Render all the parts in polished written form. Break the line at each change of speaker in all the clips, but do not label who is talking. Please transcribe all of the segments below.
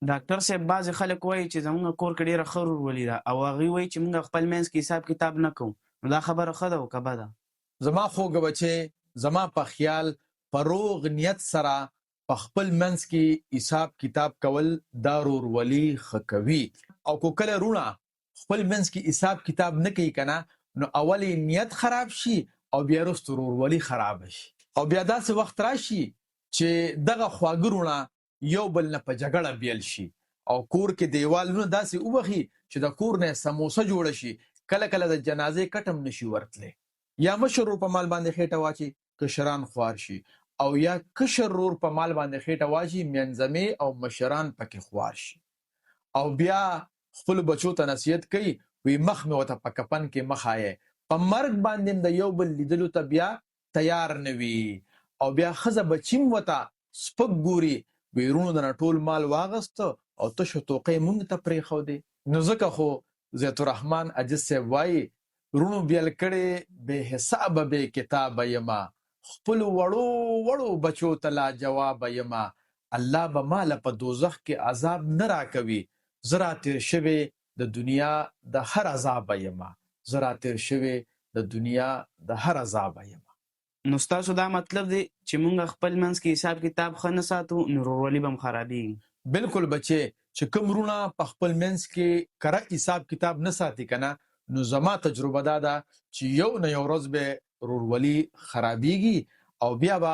ډاکټر صاحب بعضې خلک وایي چې زموږ کور کې ډېره ښه ورورولي ده او هغوی وایي چې موږ خپل منځ کې حساب کتاب نه کوو. نو دا خبره ښه ده او که بده؟
زما خوږه بچې، زما په خیال په روغ نیت سره په خپل منځ کې حساب کتاب کول دا ورورولي ښه کوي. او کو کله رونه خپل منځ کې حساب کتاب نه کوي کنه، نو اول نیت خراب شي او بیا وروسته ورورولي خراب شي. او بیا داسې وخت راشي چې دغه خواږه رونه یو بل نه په جګړه بیل شي او کور کې دیوالونه داسې وبخي چې د کور نه سموسه جوړه شي، کله کله د جنازې کټم نشي ورتلی. یا مشر ورور په مال باندې خېټه واچي کشران خوار شي، او یا کشر ورور په مال باندې خېټه واچي منځمې او مشران پکې خوار شي. او بیا خپل بچو ته نصیحت کوي، وی مخ مې وته په کفن کې مخ آیې، په مرګ باندې د یو بل لیدلو ته بیا تیار نه وي. او بیا ښځه بچیم وته سپک ګوري، ویرونو د ټول مال واغست او تشو توقې مونږ ته پرېښودې. نو ځکه خو زیت الرحمن عجز صاحب وایي، رونو بیل کړي بې حسابه بې کتابه یما، خپل وړو وړو بچو ته لا جواب یما، الله به ماله په دوزخ کې عذاب نه راکوي، زه راتېر شوی د دنیا د هر عذاب یما، زه راتېر شوی د دنیا د هر عذاب یما.
نو ستاسو دا مطلب دی چې موږ خپل منځ کې حساب کتاب ښه نه ساتو نو ورورولي به هم خرابېږي.
بالکل بچې، چې کوم رونه په خپل منځ کې کره حساب کتاب نه ساتي کنه، نو زما تجربه دا ده چې یو نه یو ورځ به ورورولي خرابېږي او بیا به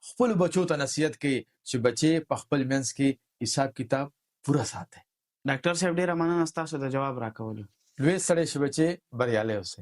خپل بچو ته نصیحت کوي چې بچې په خپل منځ کې حساب کتاب پوره ساتئ.
ډاکټر صاحب ډېره مننه ستاسو د جواب راکولو.
لوی سړی شي بچې، بریالی اوسئ.